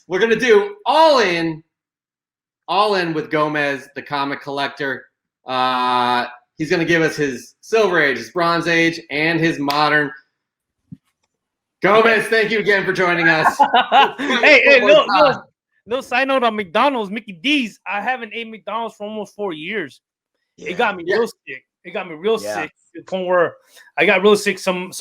we're gonna do all in with Gomez, the comic collector. He's gonna give us his Silver Age, his Bronze Age, and his modern. Gomez, thank you again for joining us. hey, no side note on McDonald's, Mickey D's. I haven't ate McDonald's for almost 4 years. Yeah. It got me real sick. It got me real sick to the point where I got real sick. Some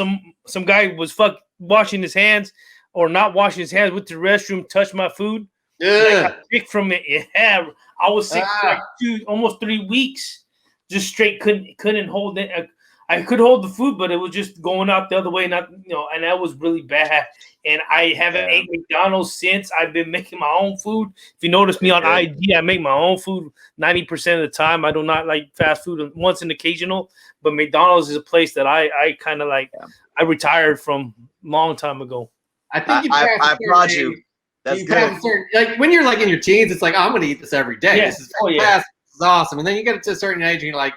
guy was washing his hands or not washing his hands with the restroom, touched my food. Yeah, I got sick from it. Yeah, I was sick for like almost 3 weeks. Just straight couldn't hold it. I could hold the food, but it was just going out the other way, and that was really bad. And I haven't ate McDonald's since. I've been making my own food. If you notice me on IG, I make my own food 90% of the time. I do not like fast food once an occasional, but McDonald's is a place that I kind of like. Yeah. I retired from a long time ago. I think I applaud you. That's good. Like when you're like in your teens, it's like, I'm going to eat this every day. Yeah. This is fast. This is awesome. And then you get to a certain age and you're like,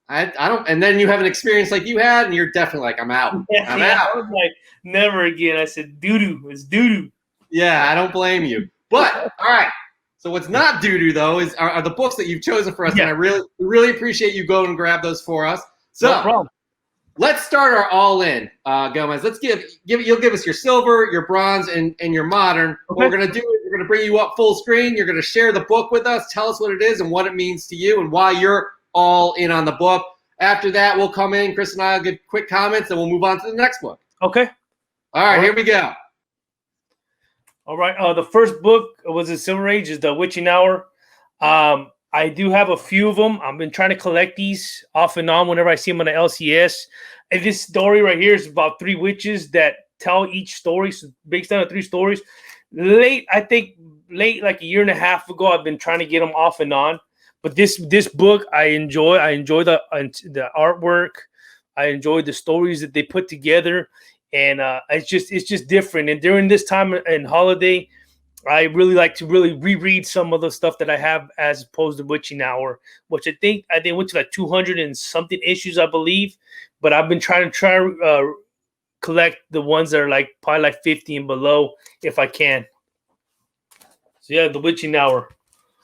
I don't, and then you have an experience like you had, and you're definitely like, I'm out. I'm out. I was like, never again. I said, doo-doo. It's doo-doo. Yeah, I don't blame you. But all right. So what's not doo-doo though are the books that you've chosen for us, and I really appreciate you going and grab those for us. So no problem. Let's start our all in, Gomez. Let's you'll give us your silver, your bronze, and your modern. Okay. What we're gonna do is we're gonna bring you up full screen. You're gonna share the book with us. Tell us what it is and what it means to you, and why you're all in on the book. After that, we'll come in. Chris and I will give quick comments, and we'll move on to the next book. Okay. All right, here we go. All right. The first book was the Silver Age, is The Witching Hour. I do have a few of them. I've been trying to collect these off and on whenever I see them on the LCS. And this story right here is about 3 witches that tell each story, so based on 3 stories. Late, like a year and a half ago, I've been trying to get them off and on. But this book I enjoy. I enjoy the artwork. I enjoy the stories that they put together, and it's just different. And during this time and holiday, I really like to reread some of the stuff that I have as opposed to Witching Hour, which I think went to like 200 and something issues, I believe. But I've been trying to collect the ones that are probably like 50 and below if I can. So yeah, The Witching Hour.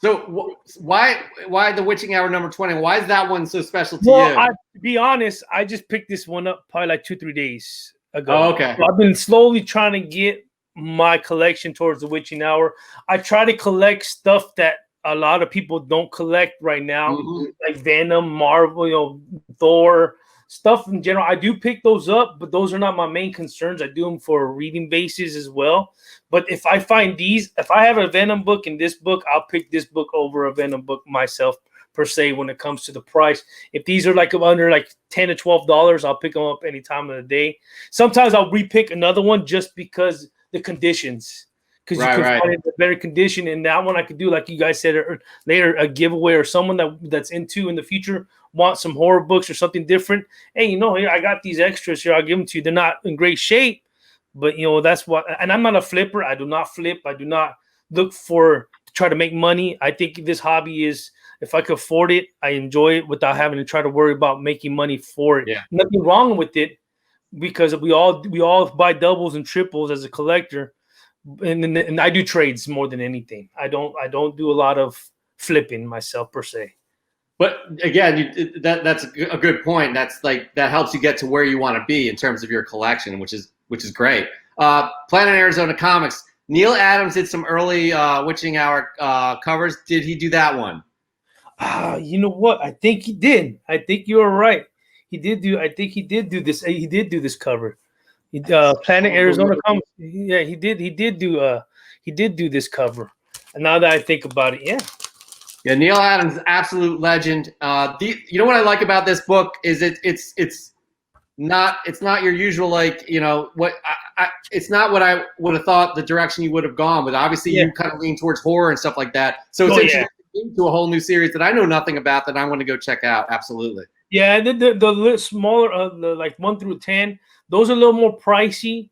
So why The Witching Hour number 20? Why is that one so special to you? To be honest, I just picked this one up probably like 2-3 days ago. Oh, okay. So I've been slowly trying to get my collection towards The Witching Hour. I try to collect stuff that a lot of people don't collect right now, like Venom, Marvel, Thor, stuff in general. I do pick those up, but those are not my main concerns. I do them for a reading basis as well. But if I find if I have a Venom book in this book, I'll pick this book over a Venom book myself, per se, when it comes to the price. If these are under $10 to $12, I'll pick them up any time of the day. Sometimes I'll repick another one just because the conditions. Because you can find it in a better condition. And that one I could do, like you guys said later, a giveaway, or someone that's into in the future wants some horror books or something different. Hey, here, I got these extras here. I'll give them to you. They're not in great shape, but that's what. And I'm not a flipper. I do not flip. I do not look to try to make money. I think this hobby is, if I could afford it, I enjoy it without having to try to worry about making money for it. Yeah. Nothing wrong with it, because we all buy doubles and triples as a collector. And I do trades more than anything. I don't do a lot of flipping myself, per se. But again, that's a good point. That's that helps you get to where you want to be in terms of your collection, which is great. Planet Arizona Comics. Neil Adams did some early Witching Hour covers. Did he do that one? You know what? I think he did. I think you are right. He did do. I think he did do this. He did do this cover. Planet Arizona Comics. Yeah, he did. He did do this cover. And now that I think about it, yeah. Yeah, Neil Adams, absolute legend. You know what I like about this book is it's not your usual it's not what I would have thought the direction you would have gone with. Obviously, you kind of lean towards horror and stuff like that. So it's introducing into a whole new series that I know nothing about that I want to go check out. Absolutely. Yeah, the little smaller, like 1 through 10, those are a little more pricey.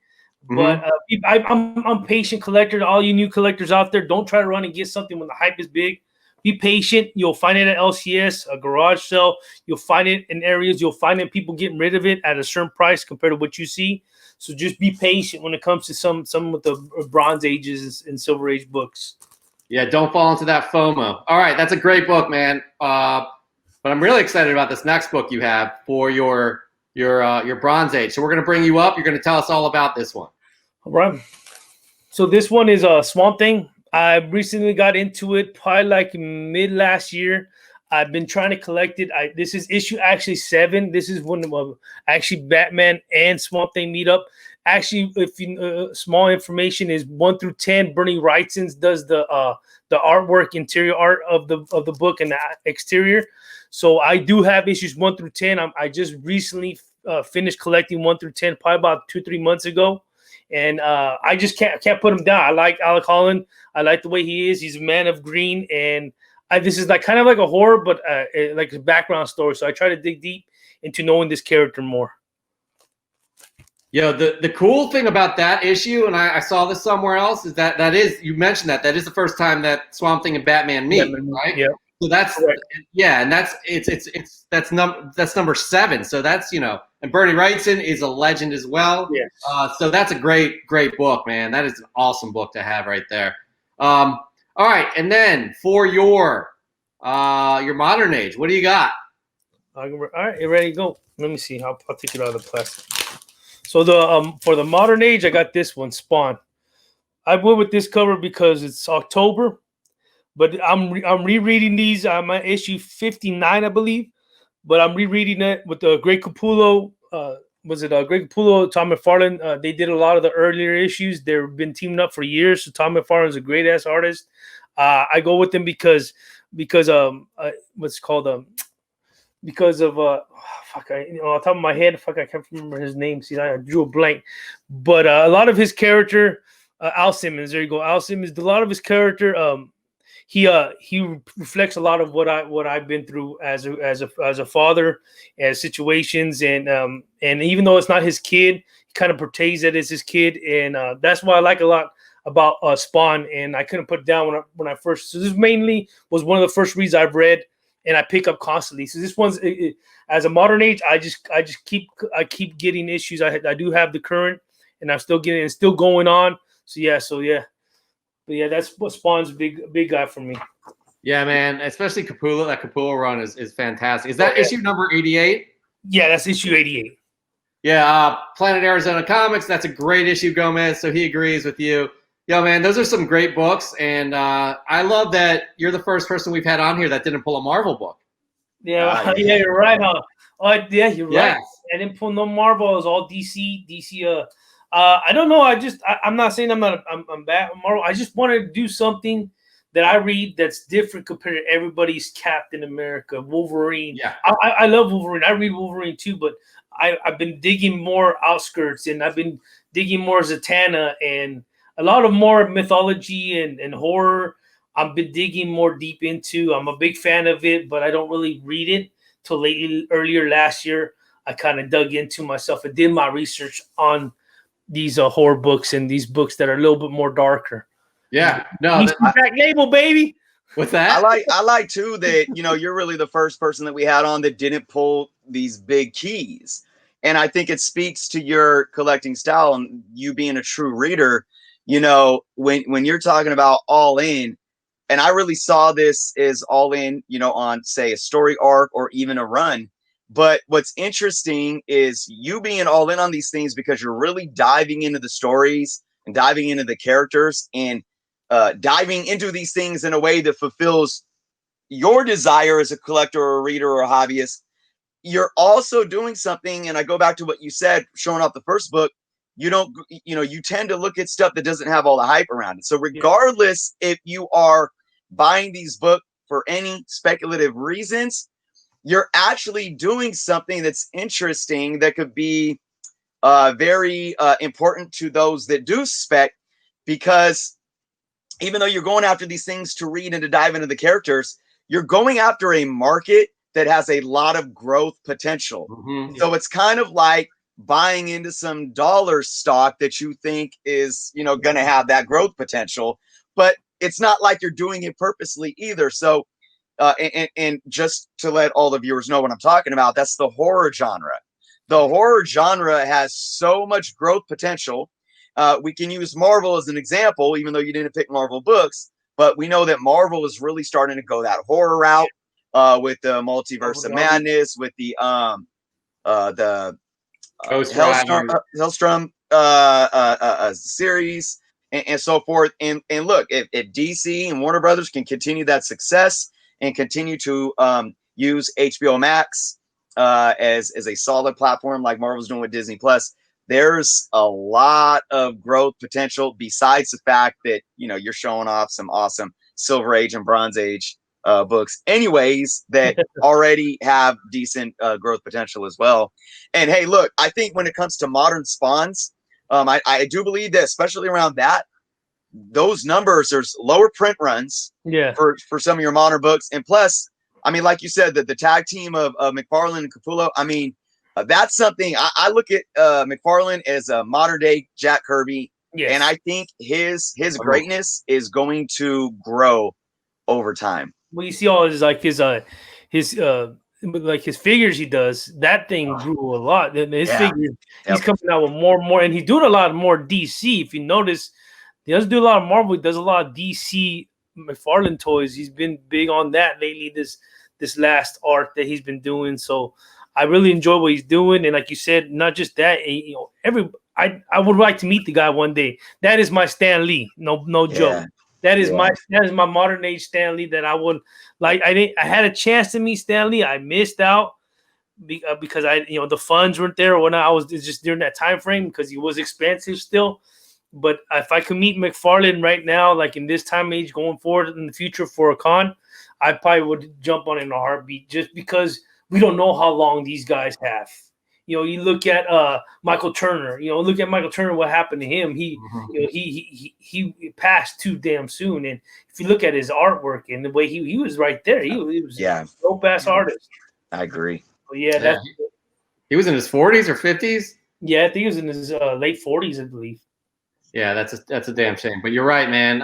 But I'm patient collector. All you new collectors out there, don't try to run and get something when the hype is big. Be patient. You'll find it at LCS, a garage sale. You'll find it in areas. You'll find it people getting rid of it at a certain price compared to what you see. So just be patient when it comes to some of the Bronze Ages and Silver Age books. Yeah, don't fall into that FOMO. All right, that's a great book, man. But I'm really excited about this next book you have for your Bronze Age. So we're going to bring you up. You're going to tell us all about this one. All right. So this one is a Swamp Thing. I recently got into it, probably like mid last year. I've been trying to collect it. This is issue actually 7. This is when actually Batman and Swamp Thing meet up. Actually, if you small information is 1 through 10. Bernie Wrightson does the artwork, interior art of the book and the exterior. So I do have issues 1 through 10. I just recently finished collecting 1 through 10, probably about 2-3 months ago. And I just can't put him down. I like Alec Holland. I like the way he is. He's a man of green, and this is like kind of like a horror, but like a background story. So I try to dig deep into knowing this character more. Yo, the cool thing about that issue, and I saw this somewhere else, is that is, you mentioned that is the first time that Swamp Thing and Batman meet, right? Yeah. So that's correct. Yeah, and that's number 7. So that's, and Bernie Wrightson is a legend as well. Yes. So that's a great book, man. That is an awesome book to have right there. All right, and then for your Modern Age, what do you got? All right, you ready to go? Let me see. I'll take it out of the plastic. So for the Modern Age, I got this one, Spawn. I went with this cover because it's October. But I'm rereading these. I'm at issue 59, I believe. But I'm rereading it with Greg Capullo. Greg Capullo, Tom McFarlane? They did a lot of the earlier issues. They've been teaming up for years. So Tom McFarlane's a great ass artist. I go with them because what's called because of on top of my head, I can't remember his name. See, I drew a blank. But a lot of his character, Al Simmons. There you go, Al Simmons. A lot of his character. He reflects a lot of what I've been through as a father, as situations, and even though it's not his kid, he kind of portrays it as his kid, and that's why I like a lot about Spawn. And I couldn't put it down when I first. So this mainly was one of the first reads I've read, and I pick up constantly. So this one's as a Modern Age, I keep getting issues. I do have the current, and I'm still getting it's still going on. So yeah. But yeah, that's what Spawn's big guy for me. Yeah, man. Especially Capullo. That Capullo run is fantastic. Is that issue number 88? Yeah, that's issue 88. Yeah, Planet Arizona Comics. That's a great issue, Gomez. So he agrees with you. Yo, man, those are some great books, and I love that you're the first person we've had on here that didn't pull a Marvel book. Yeah, yeah, you're right, huh? Oh, yeah, you're right. I didn't pull no Marvel. It was all DC. I don't know. I'm not saying I'm bad at Marvel. I just wanted to do something that I read that's different compared to everybody's Captain America, Wolverine. Yeah, I love Wolverine. I read Wolverine too, but I've been digging more outskirts, and I've been digging more Zatanna and a lot of more mythology and horror. I've been digging more deep into. I'm a big fan of it, but I don't really read it till earlier last year. I kind of dug into myself and did my research on these horror books and these books that are a little bit more darker. Yeah, no, back label, baby. What's that? I like too that you're really the first person that we had on that didn't pull these big keys, and I think it speaks to your collecting style and you being a true reader. When you're talking about all in, and I really saw this as all in, on say a story arc or even a run. But what's interesting is you being all in on these things because you're really diving into the stories and diving into the characters and diving into these things in a way that fulfills your desire as a collector or a reader or a hobbyist. You're also doing something, and I go back to what you said, showing off the first book. You tend to look at stuff that doesn't have all the hype around it. So regardless if you are buying these books for any speculative reasons, you're actually doing something that's interesting that could be very important to those that do spec, because even though you're going after these things to read and to dive into the characters, you're going after a market that has a lot of growth potential. Mm-hmm. So it's kind of like buying into some dollar stock that you think is, going to have that growth potential, but it's not like you're doing it purposely either. So and just to let all the viewers know what I'm talking about, that's the horror genre. the horror genre has so much growth potential. We can use Marvel as an example, even though you didn't pick Marvel books, but we know that Marvel is really starting to go that horror route with the Multiverse of Madness, with the Hellstrom series, and so forth. And look, if DC and Warner Brothers can continue that success and continue to use HBO Max as a solid platform like Marvel's doing with Disney Plus, there's a lot of growth potential. Besides the fact that you're showing off some awesome Silver Age and Bronze Age books, anyways, that already have decent growth potential as well. And hey, look, I think when it comes to modern spawns, I do believe that, especially around those numbers, there's lower print runs for some of your modern books. And plus, I mean, like you said, that the tag team of McFarlane and Capullo, I mean, that's something I look at McFarlane as a modern day Jack Kirby. Yes. And I think his greatness is going to grow over time. Well, you see all his figures he does, that thing grew a lot. His figures, he's coming out with more and more, and he's doing a lot more DC. If you notice, he doesn't do a lot of Marvel. He does a lot of DC McFarlane toys. He's been big on that lately. This last art that he's been doing. So I really enjoy what he's doing. And like you said, not just that, I would like to meet the guy one day. That is my Stan Lee. No joke. That is my modern age Stan Lee that I would like. I had a chance to meet Stan Lee. I missed out because the funds weren't there when I was just during that time frame because he was expensive still. But if I could meet McFarlane right now, like in this time age going forward in the future for a con, I probably would jump on it in a heartbeat just because we don't know how long these guys have. You look at Michael Turner. Look at Michael Turner. What happened to him? He passed too damn soon. And if you look at his artwork and the way he was right there, he was a dope ass artist. I agree. So he was in his 40s or 50s. Yeah, I think he was in his late 40s, I believe. Yeah, that's a damn shame. But you're right, man.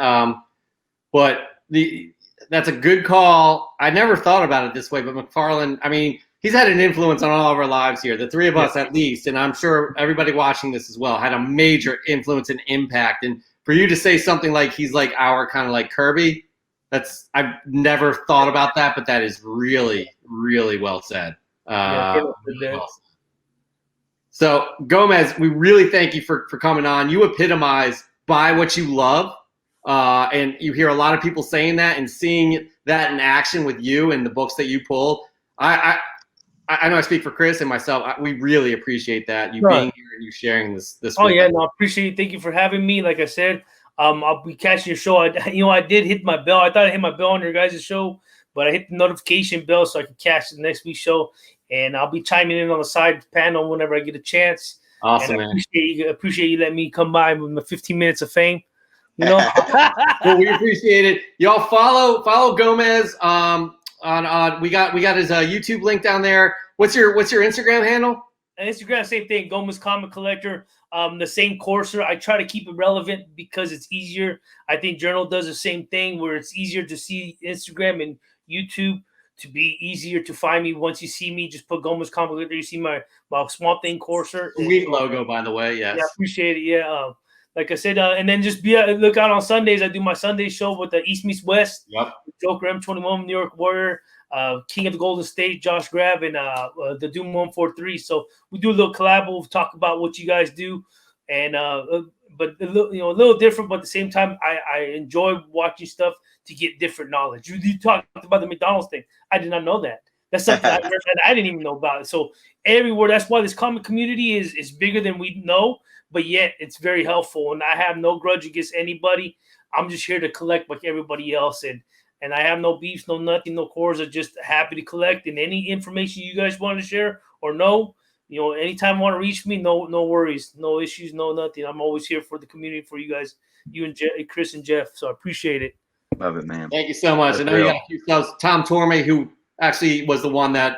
That's a good call. I never thought about it this way, but McFarlane, I mean, he's had an influence on all of our lives here, the three of us at least, and I'm sure everybody watching this as well had a major influence and impact. And for you to say something like he's like our kind of like Kirby, I've never thought about that, but that is really, really well said. Really well said. So Gomez, we really thank you for coming on. You epitomize buy what you love. And you hear a lot of people saying that and seeing that in action with you and the books that you pull. I know I speak for Chris and myself. We really appreciate that, you being here and you sharing this. Oh yeah, no, I appreciate it. Thank you for having me. Like I said, I'll be catching your show. I did hit my bell. I thought I hit my bell on your guys' show, but I hit the notification bell so I can catch the next week's show. And I'll be chiming in on the side panel whenever I get a chance. Awesome, man. Appreciate you letting me come by with my 15 minutes of fame. Well, we appreciate it. Y'all follow Gomez. We got his YouTube link down there. What's your Instagram handle? Instagram, same thing. Gomez Comic Collector. The same courser. I try to keep it relevant because it's easier. I think Journal does the same thing where it's easier to see Instagram and YouTube to be easier to find me. Once you see me, just put Gomez Comic Collector. You see my Swamp Thing courser. Sweet logo, by the way. Yes. Yeah, I appreciate it. Yeah. Like I said, and then just look out on Sundays. I do my Sunday show with the East Meets West. Yep. Joker M21, New York Warrior, King of the Golden State, Josh Grab, and the Doom 143. So we do a little collab. We'll talk about what you guys do, and but a little different. But at the same time, I enjoy watching stuff to get different knowledge. You talked about the McDonald's thing. I did not know that. That's something I learned that I didn't even know about it. So everywhere, that's why this comic community is bigger than we know. But yet it's very helpful, and I have no grudge against anybody. I'm just here to collect like everybody else, and I have no beefs, no nothing, no cores. I'm just happy to collect. And any information you guys want to share or know, anytime you want to reach me, no worries, no issues, no nothing. I'm always here for the community, for you guys, you and Chris and Jeff. So I appreciate it. Love it, man. Thank you so much. I know you got a few subs. Tom Tormey, who actually was the one that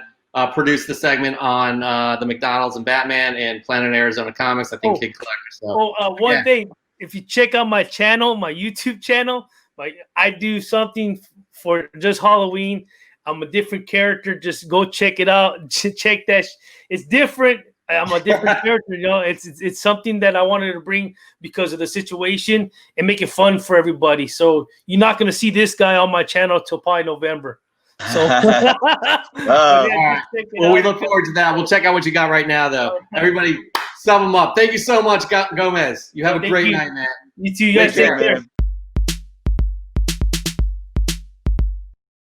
produced the segment on the McDonald's and Batman and Planet Arizona Comics. I think Kid Collector. So one thing, if you check out my channel, my YouTube channel, I do something for just Halloween. I'm a different character. Just go check it out. Check that. It's different. I'm a different character, you know. It's something that I wanted to bring because of the situation and make it fun for everybody. So you're not gonna see this guy on my channel till probably November. So Oh. All right. Well, we look forward to that. We'll check out what you got right now, though. Everybody, sum them up. Thank you so much, Gomez. You have a great night, man. You too. You guys Take take care, care. man.